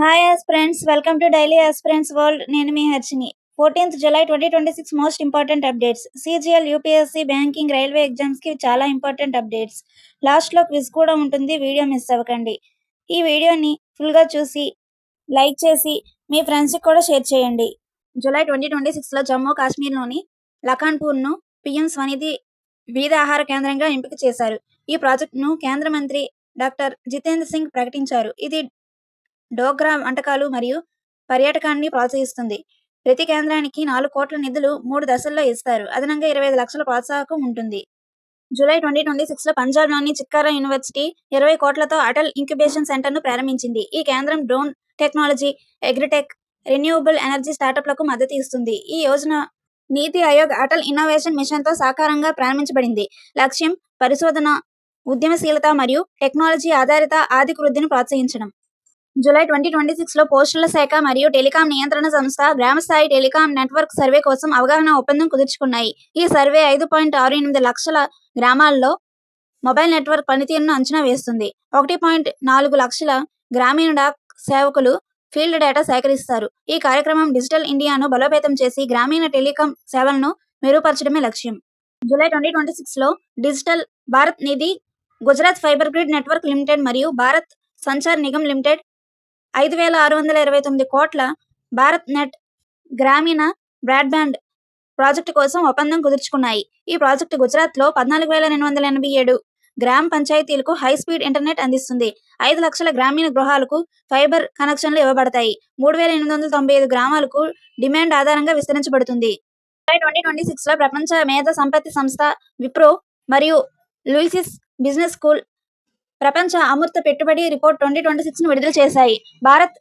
Hi aspirants, welcome to daily aspirants world. నేను మీ Harshini. 14th July 2026 most important updates. CGL, UPSC, banking, railway ఎగ్జామ్స్కి చాలా important updates. లాస్ట్లో quiz కూడా ఉంటుంది, వీడియో మిస్ అవ్వకండి. ఈ వీడియోని ఫుల్గా చూసి లైక్ చేసి మీ ఫ్రెండ్స్కి కూడా షేర్ చేయండి. జూలై 2026లో జమ్మూ కాశ్మీర్లోని లఖాన్పూర్ను పీఎం స్వనిధి బీద ఆహార కేంద్రంగా ఎంపిక చేశారు. ఈ ప్రాజెక్టును కేంద్ర మంత్రి డాక్టర్ జితేంద్ర సింగ్ ప్రకటించారు. ఇది డోగ్రా వంటకాలు మరియు పర్యాటకాన్ని ప్రోత్సహిస్తుంది. ప్రతి కేంద్రానికి 4 కోట్ల నిధులు 3 దశల్లో ఇస్తారు. అదనంగా 25 లక్షల ప్రోత్సాహకం ఉంటుంది. జూలై 2026లో పంజాబ్లోని చిక్కారా యూనివర్సిటీ 20 కోట్లతో అటల్ ఇంక్యుబేషన్ సెంటర్ను ప్రారంభించింది. ఈ కేంద్రం drone technology, agritech, renewable energy స్టార్టప్లకు మద్దతు ఇస్తుంది. ఈ యోజన నీతి ఆయోగ్ అటల్ ఇన్నోవేషన్ మిషన్తో సాకారంగా ప్రారంభించబడింది. లక్ష్యం పరిశోధన, ఉద్యమశీలత మరియు టెక్నాలజీ ఆధారిత ఆర్థిక వృద్ధిని ప్రోత్సహించడం. జూలై 2026లో పోస్టుల శాఖ మరియు టెలికాం నియంత్రణ సంస్థ గ్రామస్థాయి టెలికాం నెట్వర్క్ సర్వే కోసం అవగాహన ఒప్పందం కుదుర్చుకున్నాయి. ఈ సర్వే 5.68 లక్షల గ్రామాల్లో మొబైల్ నెట్వర్క్ పనితీరును అంచనా వేస్తుంది. 1.4 లక్షల గ్రామీణ డాక్ సేవకులు ఫీల్డ్ డేటా సేకరిస్తారు. ఈ కార్యక్రమం డిజిటల్ ఇండియాను బలోపేతం చేసి గ్రామీణ టెలికాం సేవలను మెరుగుపరచడమే లక్ష్యం. జూలై 2026లో digital Bharat Nidhi, Gujarat fiber grid network limited మరియు భారత్ సంచార్ నిగమ్ లిమిటెడ్ 5,629 కోట్ల భారత్ నెట్ గ్రామీణ బ్రాడ్బ్యాండ్ ప్రాజెక్టు కోసం ఒప్పందం కుదుర్చుకున్నాయి. ఈ ప్రాజెక్టు గుజరాత్లో 14,287 గ్రామ పంచాయతీలకు హై స్పీడ్ ఇంటర్నెట్ అందిస్తుంది. 5 లక్షల గ్రామీణ గృహాలకు ఫైబర్ కనెక్షన్లు ఇవ్వబడతాయి. 3,895 గ్రామాలకు డిమాండ్ ఆధారంగా విస్తరించబడుతుంది. జూలై 2026లో ప్రపంచ మేధో సంపత్తి సంస్థ విప్రో మరియు లూయిస్ బిజినెస్ స్కూల్ ప్రపంచ అమూర్త పెట్టుబడి రిపోర్ట్ 2026ను విడుదల చేశాయి. భారత్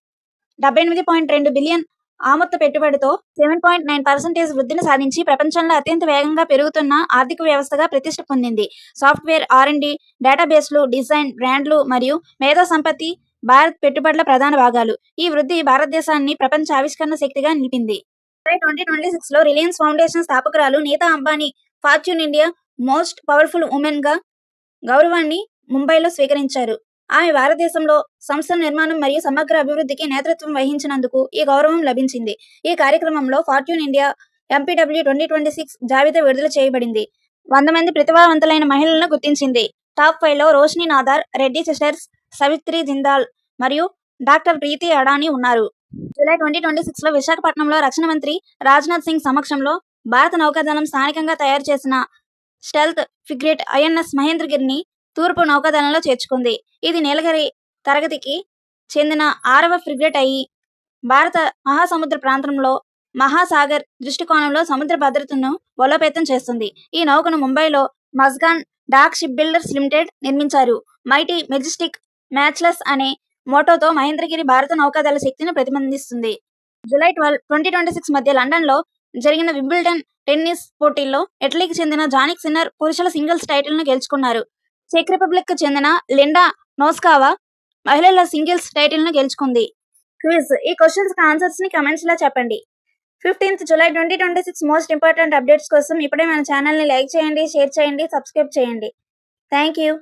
78.2 బిలియన్ ఆమూర్త పెట్టుబడితో 7.9% వృద్ధిని సాధించి ప్రపంచంలో అత్యంత వేగంగా పెరుగుతున్న ఆర్థిక వ్యవస్థగా ప్రతిష్ట పొందింది. సాఫ్ట్వేర్, R&D, డేటాబేస్లు, డిజైన్, బ్రాండ్లు మరియు మేధో సంపత్తి భారత్ పెట్టుబడుల ప్రధాన భాగాలు. ఈ వృద్ధి భారతదేశాన్ని ప్రపంచ ఆవిష్కరణ శక్తిగా నిలిపింది. జూలై 2026లో రిలయన్స్ ఫౌండేషన్ స్థాపకురాలు Nita Ambani Fortune India most powerful ఉమెన్గా గౌరవాన్ని ముంబైలో స్వీకరించారు. ఆమె భారతదేశంలో సంస్థల నిర్మాణం మరియు సమగ్ర అభివృద్ధికి నేతృత్వం వహించినందుకు ఈ గౌరవం లభించింది. ఈ కార్యక్రమంలో ఫార్చ్యూన్ ఇండియా MPW 2026 జాబితా విడుదల చేయబడింది. 100 మంది ప్రతిభావంతులైన మహిళలను గుర్తించింది. టాప్ 5లో రోషిని నాదార్, రెడ్డి సిస్టర్స్, సవిత్రి జిందాల్ మరియు డాక్టర్ ప్రీతి అడానీ ఉన్నారు. జూలై 2026లో విశాఖపట్నంలో రక్షణ మంత్రి రాజ్నాథ్ సింగ్ సమక్షంలో భారత నౌకాదళం స్థానికంగా తయారు చేసిన స్టెల్త్ ఫ్రిగేట్ INS మహేంద్రగిరిని తూర్పు నౌకాదళంలో చేర్చుకుంది. ఇది నీలగిరి తరగతికి చెందిన 6వ ఫ్రిగేట్ అయి భారత మహాసముద్ర ప్రాంతంలో మహాసాగర్ దృష్టికోణంలో సముద్ర భద్రతను బలోపేతం చేస్తుంది. ఈ నౌకను ముంబైలో Mazagon dock ship builders limited నిర్మించారు. మైటీ మెజెస్టిక్ మ్యాచ్లెస్ అనే మోటోతో మహేంద్రగిరి భారత నౌకాదళ శక్తిని ప్రతిబింబిస్తుంది. జూలై 12, 2026 మధ్య లండన్లో జరిగిన వింబుల్డన్ టెన్నిస్ పోటీల్లో ఇటలీకి చెందిన జానిక్ సిన్నర్ పురుషుల సింగిల్స్ టైటిల్ను గెలుచుకున్నారు. చెక్ రిపబ్లిక్ చెందిన లిండా నోస్కావా మహిళల సింగిల్స్ టైటిల్ను గెలుచుకుంది. క్విజ్. ఈ క్వశ్చన్స్కి ఆన్సర్స్ని కమెంట్స్లో చెప్పండి. 15th July 2026 most important updates కోసం ఇప్పుడే మన ఛానల్ని లైక్ చేయండి, షేర్ చేయండి, సబ్స్క్రైబ్ చేయండి. Thank you.